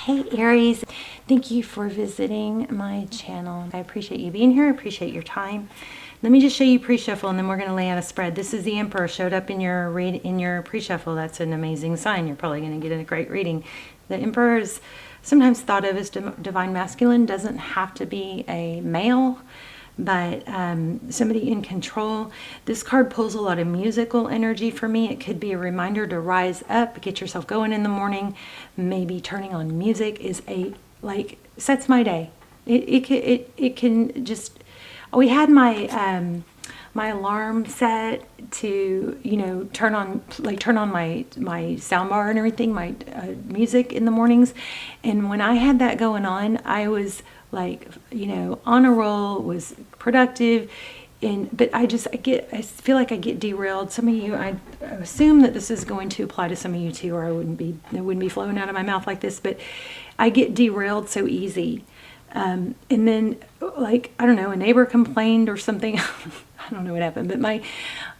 Hey Aries, thank you for visiting my channel. I appreciate you being here, I appreciate your time. Let me just show you pre-shuffle and then we're going to lay out a spread. This is the Emperor showed up in your pre-shuffle. That's an amazing sign. You're probably going to get a great reading. The Emperor is sometimes thought of as divine masculine, doesn't have to be a male, but somebody in control. This card pulls a lot of musical energy for me. It could be a reminder to rise up, get yourself going in the morning. Maybe turning on music is sets my day. It can just. We had my my alarm set to turn on my soundbar and everything, my music in the mornings, and when I had that going on, I was on a roll, was productive, but I feel like I get derailed. Some of you, I assume that this is going to apply to some of you too, or it wouldn't be flowing out of my mouth like this, but I get derailed so easy. And then I don't know, a neighbor complained or something. I don't know what happened, but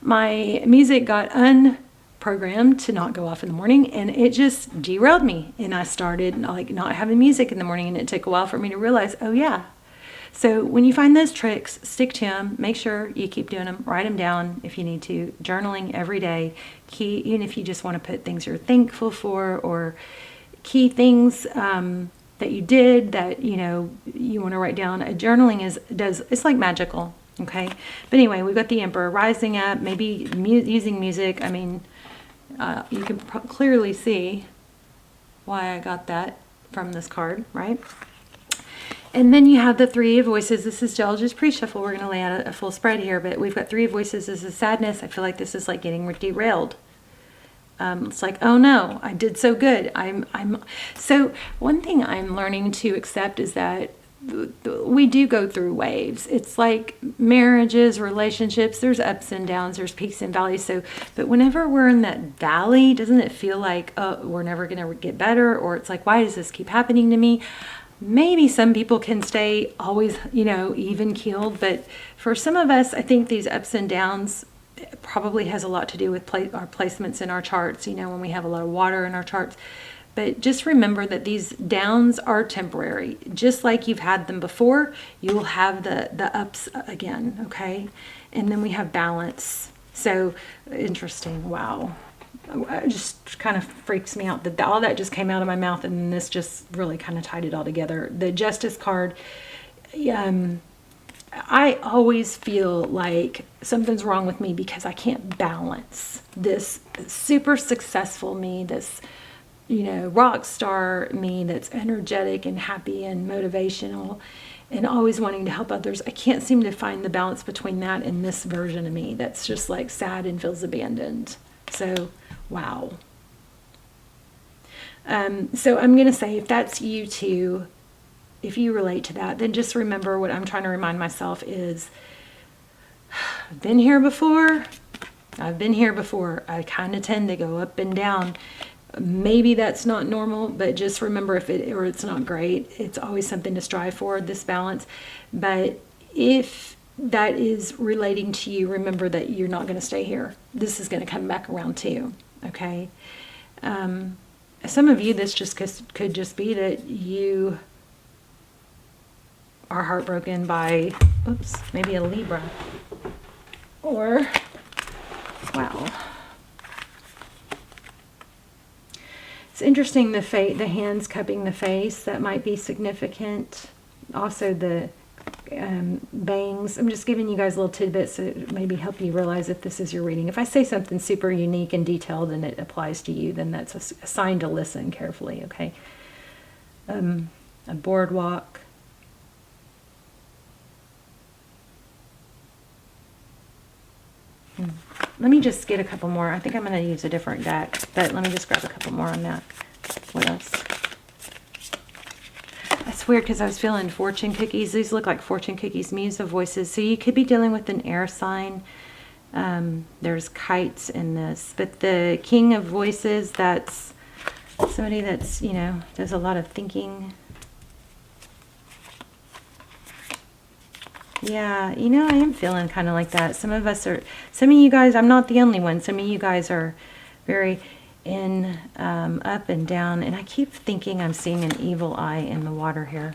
my music got unprogrammed to not go off in the morning, and it just derailed me. And I started not having music in the morning, and it took a while for me to realize, oh yeah. So when you find those tricks, stick to them. Make sure you keep doing them. Write them down if you need to. Journaling every day. Even if you just want to put things you're thankful for, or key things that you did that you want to write down. Journaling it's like magical. Okay, but anyway, we've got the Emperor rising up, maybe using music. I mean, you can clearly see why I got that from this card, right? And then you have the Three of Voices. This is just pre-shuffle. We're going to lay out a full spread here, but we've got Three of Voices. This is sadness. I feel like this is like getting derailed. It's like, oh no, I did so good. So one thing I'm learning to accept is that we do go through waves. It's like marriages, relationships, there's ups and downs, there's peaks and valleys. But whenever we're in that valley, doesn't it feel like, oh, we're never going to get better? Or it's like, why does this keep happening to me? Maybe some people can stay always, even keeled. But for some of us, I think these ups and downs probably has a lot to do with our placements in our charts, when we have a lot of water in our charts. But just remember that these downs are temporary. Just like you've had them before, you will have the ups again, okay? And then we have balance. So interesting. Wow. It just kind of freaks me out that all that just came out of my mouth, and then this just really kind of tied it all together. The Justice card, I always feel like something's wrong with me because I can't balance this super successful me, this rock star me that's energetic and happy and motivational and always wanting to help others. I can't seem to find the balance between that and this version of me that's just sad and feels abandoned. So, wow. So I'm going to say, if that's you too, if you relate to that, then just remember what I'm trying to remind myself is, I've been here before. I kind of tend to go up and down. Maybe that's not normal, but just remember, it's not great, it's always something to strive for, this balance. But if that is relating to you, remember that you're not going to stay here. This is going to come back around too, okay? Some of you, this just could just be that you are heartbroken by, maybe a Libra. Or, wow. It's interesting, the hands cupping the face, that might be significant. Also the bangs. I'm just giving you guys little tidbits to maybe help you realize if this is your reading. If I say something super unique and detailed and it applies to you, then that's a sign to listen carefully, okay? A boardwalk. Let me just get a couple more. I think I'm going to use a different deck, but let me just grab a couple more on that. What else? That's weird because I was feeling fortune cookies. These look like fortune cookies, Muse of Voices. So you could be dealing with an air sign. There's kites in this. But the King of Voices, that's somebody that's, does a lot of thinking. Yeah, I am feeling kind of like that. Some of you guys, I'm not the only one. Some of you guys are very in up and down, and I keep thinking I'm seeing an evil eye in the water here,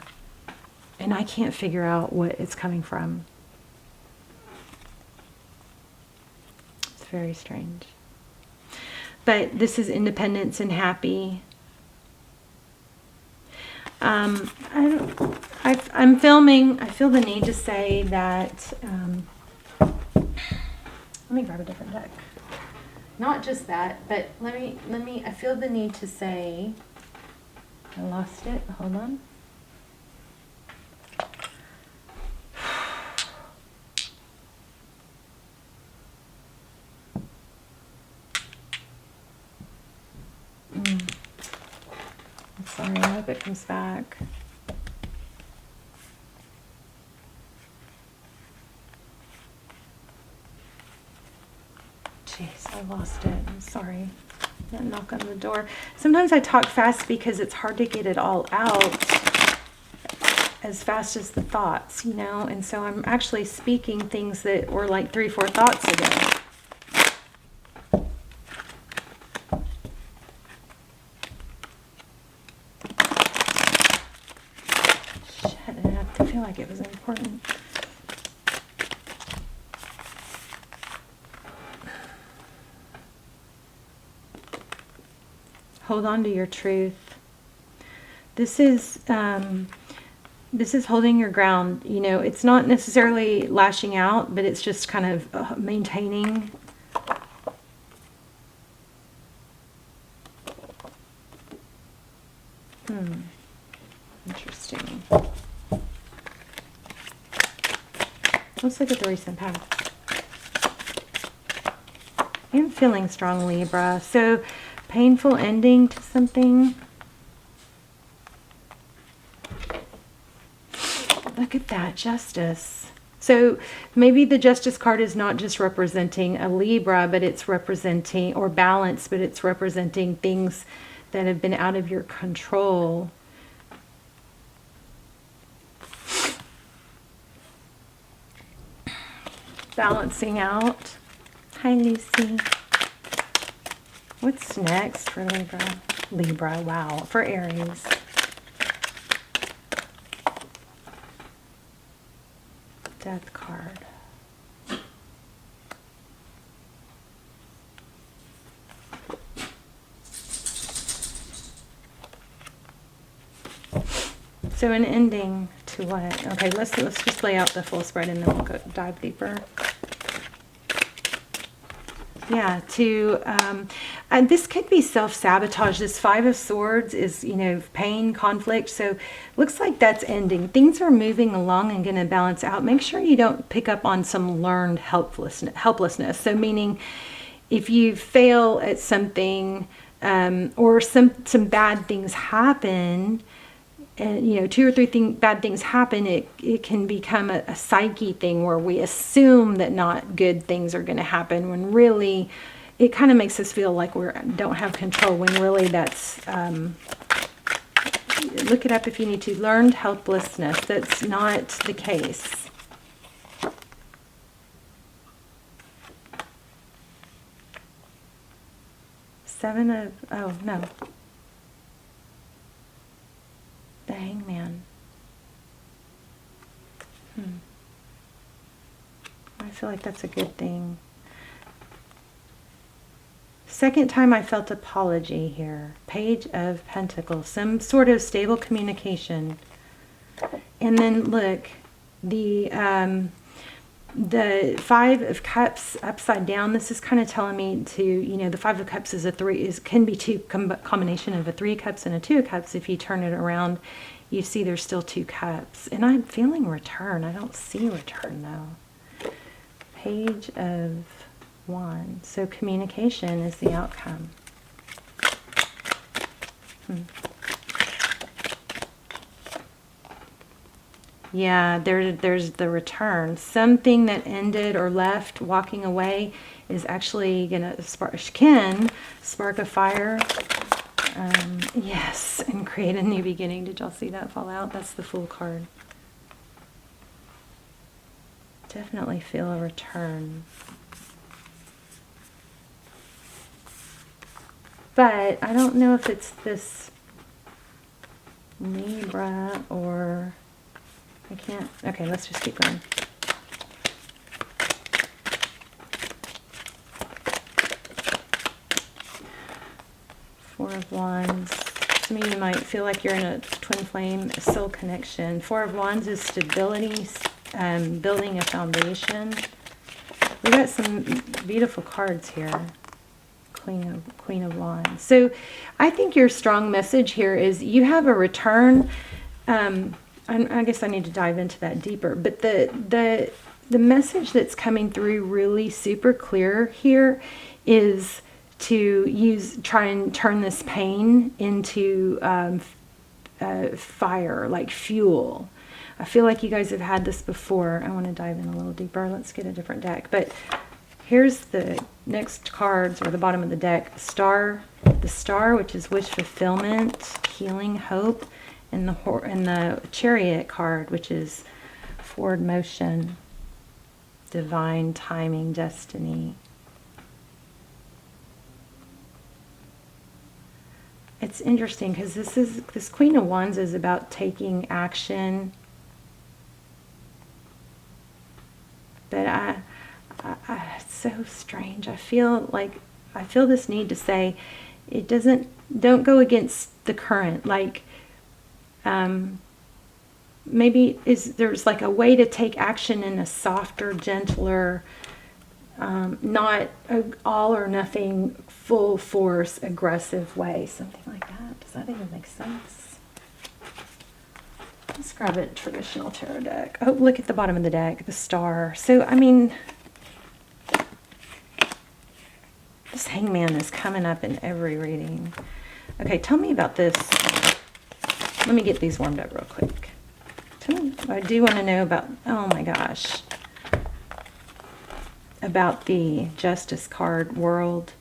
and I can't figure out what it's coming from. It's very strange. But this is independence and happy. I'm filming. I feel the need to say that. Let me grab a different deck. Not just that, but let me. I feel the need to say. I lost it. Hold on. I'm sorry. I hope it comes back. Jeez, I lost it. I'm sorry. That knock on the door. Sometimes I talk fast because it's hard to get it all out as fast as the thoughts, you know? And so I'm actually speaking things that were like 3-4 thoughts ago. Shit, I feel like it was important. Hold on to your truth. This is holding your ground. You know, it's not necessarily lashing out, but it's just kind of maintaining. Interesting. Let's look at the recent past. I'm feeling strong, Libra. So, painful ending to something. Look at that, justice. So maybe the justice card is not just representing a Libra, but it's representing, or balance, but it's representing things that have been out of your control. Balancing out. Hi, Lucy. What's next for Libra? Libra, wow. For Aries. Death card. So an ending to what? Okay, let's just lay out the full spread and then we'll go dive deeper. Yeah, this could be self-sabotage. This 5 of Swords is, you know, pain, conflict. So looks like that's ending. Things are moving along and going to balance out. Make sure you don't pick up on some learned helplessness. So meaning if you fail at something or some bad things happen, and you know, 2 or 3 bad things happen, it can become a psyche thing where we assume that not good things are going to happen, when really it kind of makes us feel like we don't have control, when really that's look it up if you need to. Learned helplessness. That's not the case. Oh no, the Hangman. I feel like that's a good thing. Second time I felt apology here. Page of Pentacles. Some sort of stable communication. And then look, the 5 of Cups upside down. This is kind of telling me to, you know, the 5 of Cups is can be combination of a 3 of Cups and a 2 of Cups. If you turn it around, you see there's still 2 cups. And I'm feeling return. I don't see return though. Page of Wands. So communication is the outcome. Yeah, there's the return. Something that ended or left, walking away, is actually gonna spark a fire. Yes, and create a new beginning. Did y'all see that fall out? That's the Fool card. Definitely feel a return. But I don't know if it's this Libra or... I can't... Okay, let's just keep going. Four of Wands. Some of you might feel like you're in a twin flame soul connection. Four of Wands is stability, building a foundation. We got some beautiful cards here. Queen of Wands. So I think your strong message here is you have a return. I guess I need to dive into that deeper. But the message that's coming through really super clear here is to try and turn this pain into fire, like fuel. I feel like you guys have had this before. I want to dive in a little deeper. Let's get a different deck. But here's the next cards, or the bottom of the deck. The Star, which is wish fulfillment, healing, hope, and the Chariot card, which is forward motion, divine timing, destiny. It's interesting because this Queen of Wands is about taking action. But it's so strange. I feel this need to say don't go against the current. Like, maybe there's like a way to take action in a softer, gentler, not all or nothing, full force, aggressive way. Something like that. Does that even make sense? Let's grab a traditional tarot deck. Oh, look at the bottom of the deck, the Star. So, I mean, this Hangman is coming up in every reading. Okay, tell me about this. Let me get these warmed up real quick. Tell me, I do want to know about, oh my gosh, about the Justice card, World.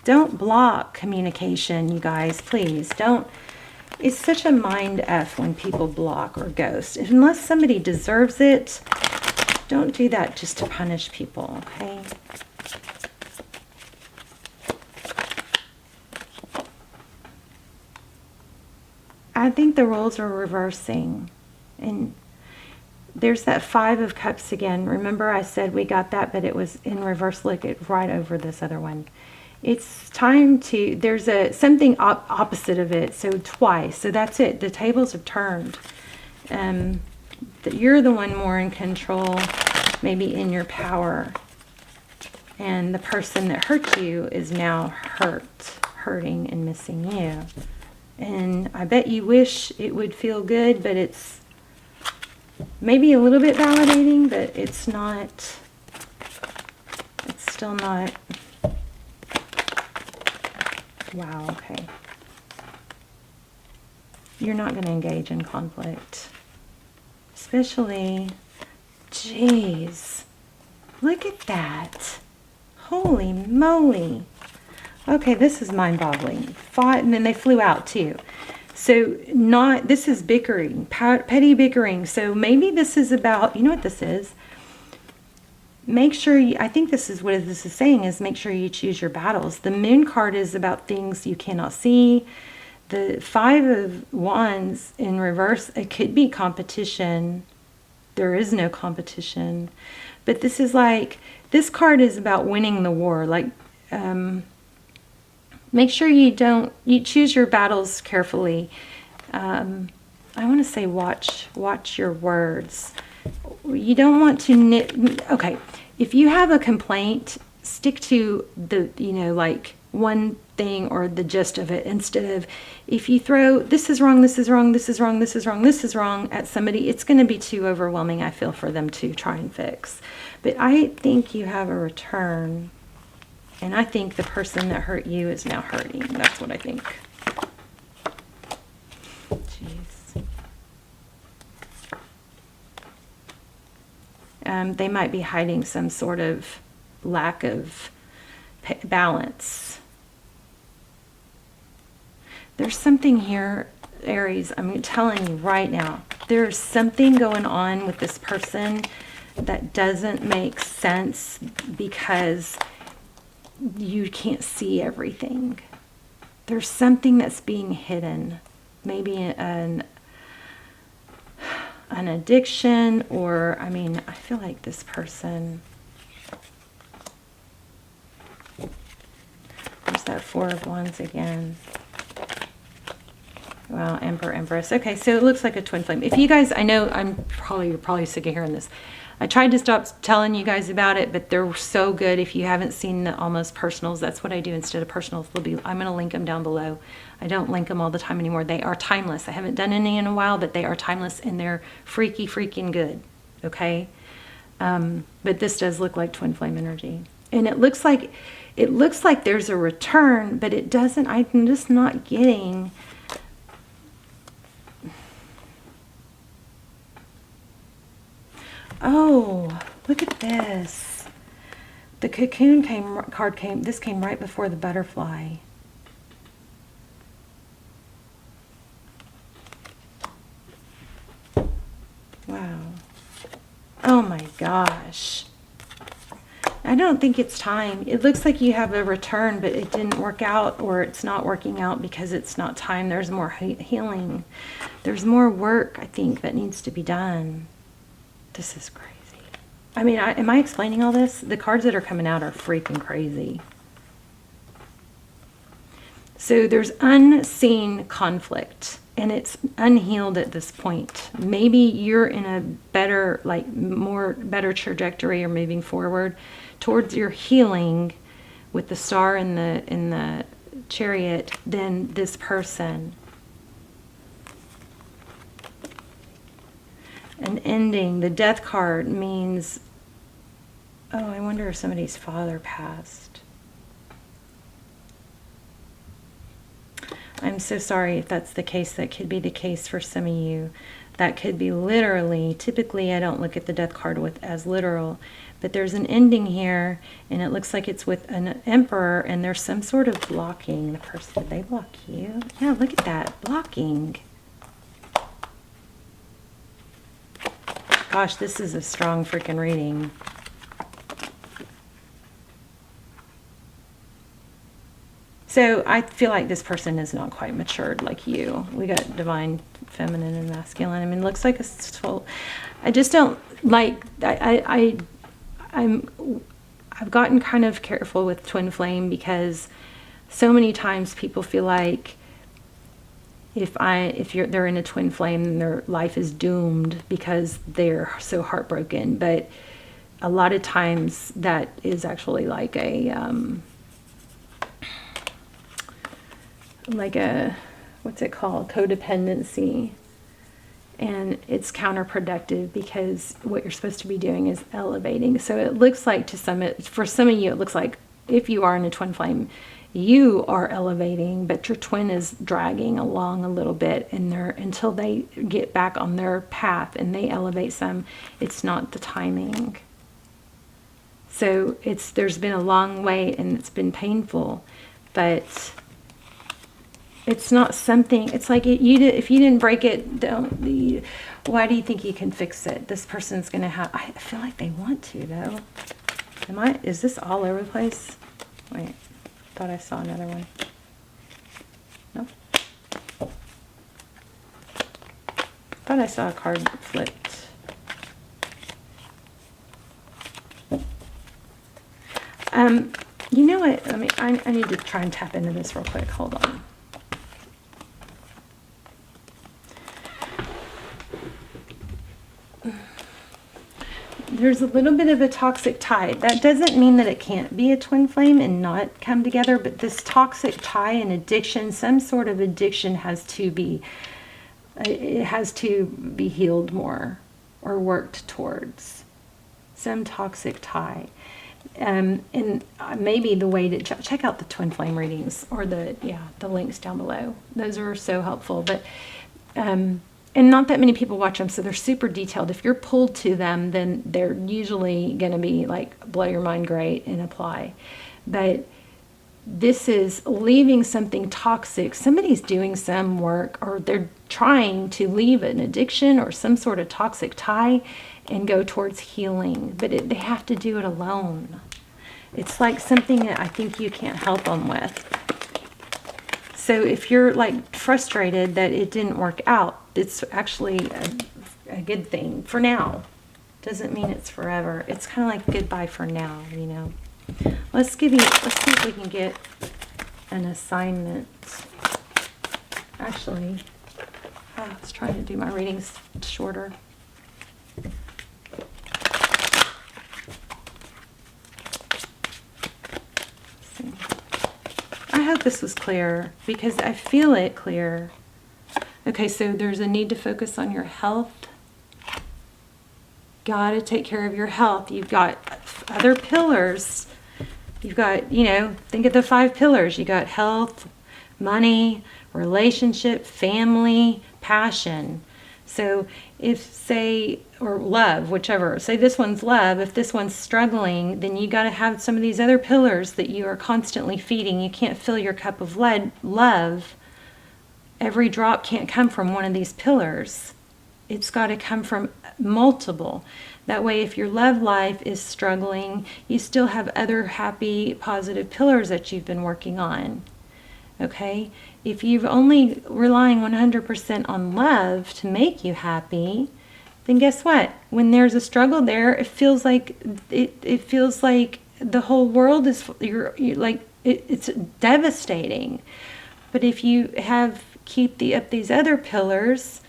Don't block communication, you guys, please. Don't. It's such a mind F when people block or ghost. Unless somebody deserves it, don't do that just to punish people, okay? I think the roles are reversing. And there's that Five of Cups again. Remember I said we got that, but it was in reverse. Look, it's right over this other one. It's time to, there's something opposite of it. So twice. So that's it. The tables have turned. That you're the one more in control, maybe in your power. And the person that hurt you is now hurting and missing you. And I bet you wish it would feel good, but it's maybe a little bit validating, but it's not, it's still not. Wow, okay. You're not going to engage in conflict. Especially, geez, look at that. Holy moly. Okay, this is mind-boggling. Fought, and then they flew out too. So this is bickering, petty bickering. So maybe this is about, you know what this is? Make sure I think this is what this is saying, is make sure you choose your battles. The Moon card is about things you cannot see. The Five of Wands in reverse, it could be competition. There is no competition. But this is like, this card is about winning the war. Like, make sure you choose your battles carefully. I want to say watch your words. You don't want to okay, if you have a complaint, stick to the, like one thing or the gist of it, instead of, if you throw this is wrong, this is wrong, this is wrong, this is wrong, this is wrong at somebody, it's going to be too overwhelming, I feel, for them to try and fix. But I think you have a return. And I think the person that hurt you is now hurting. That's what I think. Jeez. They might be hiding some sort of lack of balance. There's something here, Aries, I'm telling you right now. There's something going on with this person that doesn't make sense, because you can't see everything. There's something that's being hidden. Maybe an addiction, or, I mean, I feel like this person, there's that Four of Wands again. Well, Emperor, Empress. Okay, so it looks like a twin flame. If you guys, I know you're probably sick of hearing this. I tried to stop telling you guys about it, but they're so good. If you haven't seen the almost personals, that's what I do instead of personals. I'm going to link them down below. I don't link them all the time anymore. They are timeless. I haven't done any in a while, but they are timeless, and they're freaking good. Okay, but this does look like twin flame energy, and it looks like there's a return, but it doesn't. I'm just not getting. Oh, look at this. The cocoon card came right before the butterfly. Wow. Oh my gosh. I don't think it's time. It looks like you have a return, but it didn't work out, or it's not working out because it's not time. There's more healing. There's more work, I think, that needs to be done. This is crazy. I mean, am I explaining all this? The cards that are coming out are freaking crazy. So there's unseen conflict, and it's unhealed at this point. Maybe you're in a better, better trajectory, or moving forward towards your healing with the star in the Chariot than this person. An ending. The Death card means, oh, I wonder if somebody's father passed. I'm so sorry if that's the case. That could be the case for some of you. That could be literally, typically I don't look at the Death card as literal, but there's an ending here, and it looks like it's with an Emperor, and there's some sort of blocking. The person, did they block you? Yeah, look at that, blocking. Gosh, this is a strong freaking reading. So I feel like this person is not quite matured like you. We got divine feminine and masculine. I mean, it looks like I just don't like, I've gotten kind of careful with twin flame, because so many times people feel like they're in a twin flame, then their life is doomed because they're so heartbroken. But a lot of times that is actually like a what's it called, codependency, and it's counterproductive, because what you're supposed to be doing is elevating. So it looks like for some of you, it looks like if you are in a twin flame, you are elevating, but your twin is dragging along a little bit, and until they get back on their path and they elevate some, it's not the timing. So there's been a long wait, and it's been painful, but it's not something. It's like if you didn't break it, why do you think you can fix it? This person's gonna have. I feel like they want to though. Is this all over the place? Wait. Thought I saw another one. No. Thought I saw a card flipped. You know what? I need to try and tap into this real quick. Hold on. There's a little bit of a toxic tie. That doesn't mean that it can't be a twin flame and not come together, but this toxic tie and addiction, some sort of addiction has to be healed more or worked towards. Some toxic tie. And maybe the way to check out the twin flame readings, or the links down below. Those are so helpful. But and not that many people watch them, so they're super detailed. If you're pulled to them, then they're usually going to be like blow your mind great and apply. But this is leaving something toxic. Somebody's doing some work, or they're trying to leave an addiction or some sort of toxic tie and go towards healing. But they have to do it alone. It's like something that I think you can't help them with. So if you're like frustrated that it didn't work out, it's actually a good thing for now. Doesn't mean it's forever. It's kind of like goodbye for now, you know. Let's see if we can get an assignment. Actually, I was trying to do my readings shorter. I hope this was clear because I feel it clear. Okay, so there's a need to focus on your health. Got to take care of your health. You've got other pillars. You've got, you know, think of the 5 pillars. You got health, money, relationship, family, passion. So if, say, or love, whichever, say this one's love, if this one's struggling, then you got to have some of these other pillars that you are constantly feeding. You can't fill your cup of love. Every drop can't come from one of these pillars. It's got to come from multiple. That way, if your love life is struggling, you still have other happy, positive pillars that you've been working on. Okay? If you've only relying 100% on love to make you happy, then guess what? When there's a struggle there, it feels like the whole world is it's devastating. But if you keep up these other pillars,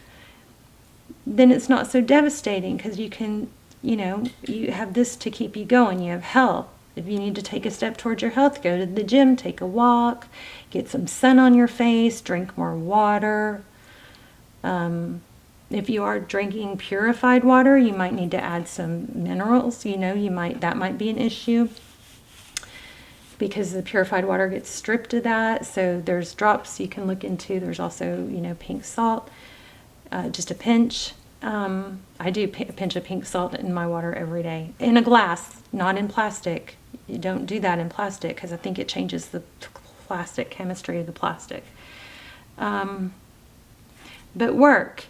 then it's not so devastating because you can, you know, you have this to keep you going. You have health. If you need to take a step towards your health, go to the gym, take a walk, get some sun on your face, drink more water. If you are drinking purified water, you might need to add some minerals. You know, that might be an issue because the purified water gets stripped of that. So there's drops you can look into. There's also, you know, pink salt, just a pinch. I do a pinch of pink salt in my water every day. In a glass, not in plastic. You don't do that in plastic because I think it changes the plastic chemistry of the plastic. But work.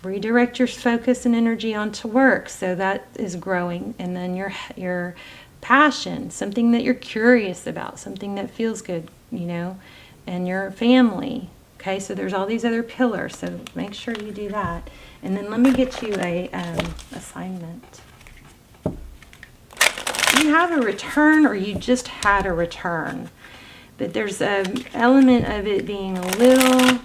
Redirect your focus and energy onto work so that is growing. And then your passion, something that you're curious about, something that feels good, you know, and your family. Okay, so there's all these other pillars, so make sure you do that. And then let me get you a assignment. You have a return or you just had a return. But there's an element of it being a little...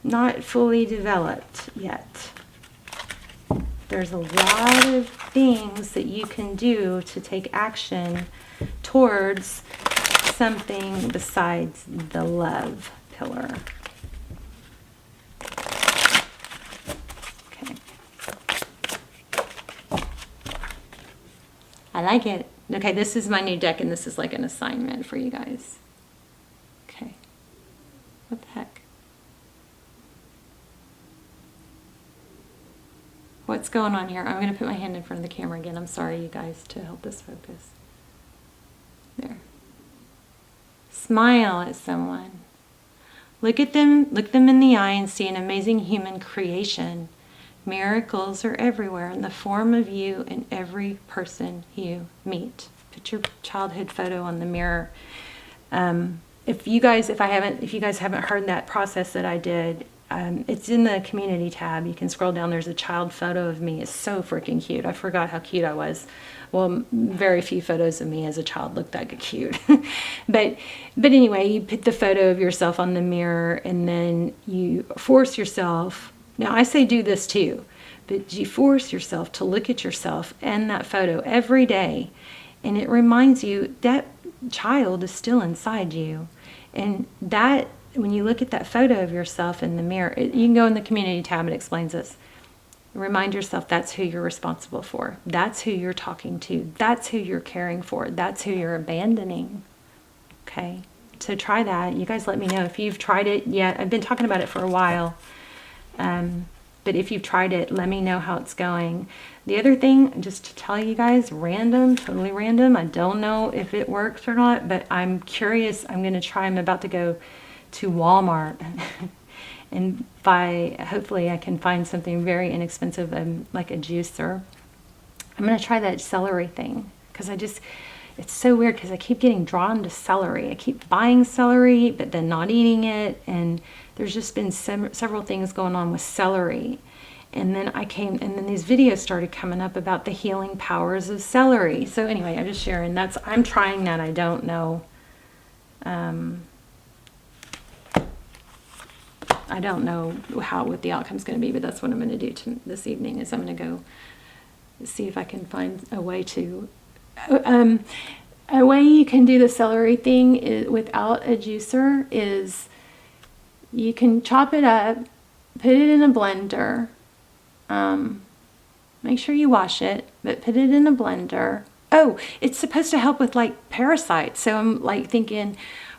not fully developed yet. There's a lot of things that you can do to take action towards something besides the love pillar. Okay. I like it. Okay, this is my new deck, and this is like an assignment for you guys. Okay. What the heck? What's going on here? I'm going to put my hand in front of the camera again. I'm sorry, you guys, to help this focus. There. Smile at someone. Look at them, look them in the eye and see an amazing human creation. Miracles are everywhere in the form of you and every person you meet. Put your childhood photo on the mirror. If you guys haven't heard that process that I did, it's in the community tab. You can scroll down. There's a child photo of me. It's so freaking cute. I forgot how cute I was. Well, very few photos of me as a child looked that cute. but anyway, you put the photo of yourself on the mirror and then you force yourself. Now I say do this too, but you force yourself to look at yourself and that photo every day. And it reminds you that child is still inside you. And that, when you look at that photo of yourself in the mirror, you can go in the community tab, it explains this. Remind yourself that's who you're responsible for. That's who you're talking to. That's who you're caring for. That's who you're abandoning. Okay? So try that. You guys let me know if you've tried it yet. I've been talking about it for a while. But if you've tried it, let me know how it's going. The other thing, just to tell you guys, totally random. I don't know if it works or not, but I'm curious. I'm going to try. I'm about to go to Walmart and hopefully I can find something very inexpensive, like a juicer. I'm going to try that celery thing, because it's so weird, because I keep getting drawn to celery. I keep buying celery, but then not eating it. And there's just been several things going on with celery. And then these videos started coming up about the healing powers of celery. So anyway, I'm just sharing. I'm trying that. I don't know. I don't know what the outcome's going to be, but that's what I'm going to do this evening. Is I'm going to go see if I can find a way to. A way you can do the celery thing without a juicer is you can chop it up, put it in a blender. Make sure you wash it, but put it in a blender. Oh, it's supposed to help with like parasites. So I'm like thinking,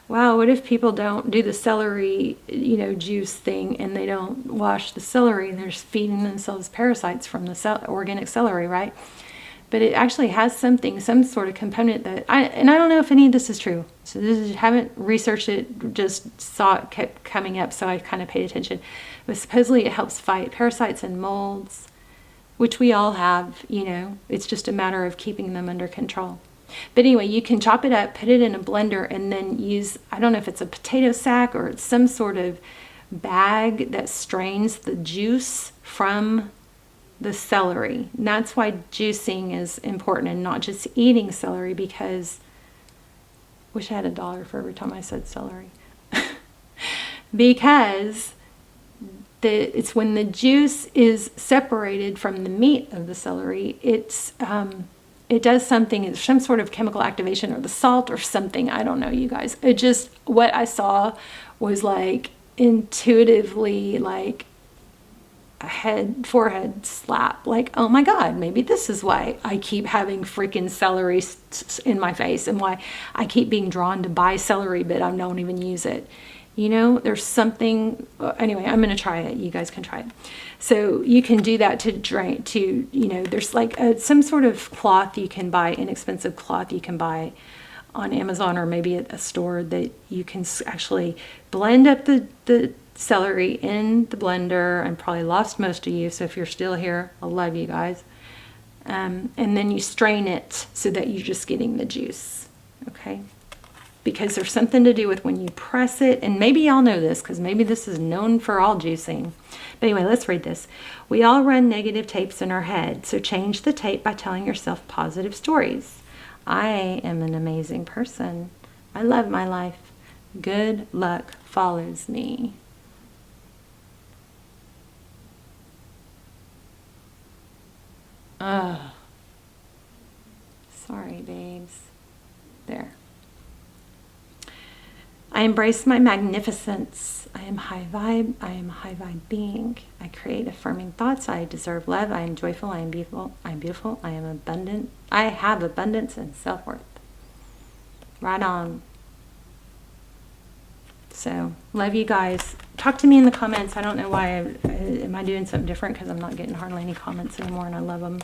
wow, what if people don't do the celery, juice thing, and they don't wash the celery, and they're just feeding themselves parasites from the organic celery, right? But it actually has some sort of component I don't know if any of this is true. So haven't researched it, just saw it kept coming up, so I kind of paid attention. But supposedly it helps fight parasites and molds, which we all have, It's just a matter of keeping them under control. But anyway, you can chop it up, put it in a blender, and then use, I don't know if it's a potato sack or it's some sort of bag that strains the juice from the celery. And that's why juicing is important and not just eating celery, because wish I had $1 for every time I said celery. Because it's when the juice is separated from the meat of the celery, it does something, it's some sort of chemical activation, or the salt or something. I don't know, you guys. What I saw was like intuitively like forehead slap, like, oh my God, maybe this is why I keep having freaking celery in my face, and why I keep being drawn to buy celery, but I don't even use it. There's something. Anyway, I'm going to try it. You guys can try it. So you can do that there's like some sort of cloth you can buy, inexpensive cloth you can buy on Amazon, or maybe at a store, that you can actually blend up the celery in the blender. I probably lost most of you, so if you're still here, I love you guys. And then you strain it so that you're just getting the juice, okay? Because there's something to do with when you press it, and maybe y'all know this, because maybe this is known for all juicing. But anyway, let's read this. We all run negative tapes in our head, so change the tape by telling yourself positive stories. I am an amazing person. I love my life. Good luck follows me. Sorry, babes. There. I embrace my magnificence. I am high vibe. I am a high vibe being. I create affirming thoughts. I deserve love. I am joyful. I am beautiful. I am beautiful. I am abundant. I have abundance and self-worth. Right on. So, love you guys. Talk to me in the comments. I don't know why. Am I doing something different? Because I'm not getting hardly any comments anymore, and I love them.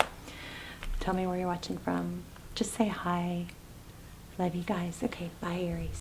Tell me where you're watching from. Just say hi. Love you guys. Okay, bye, Aries.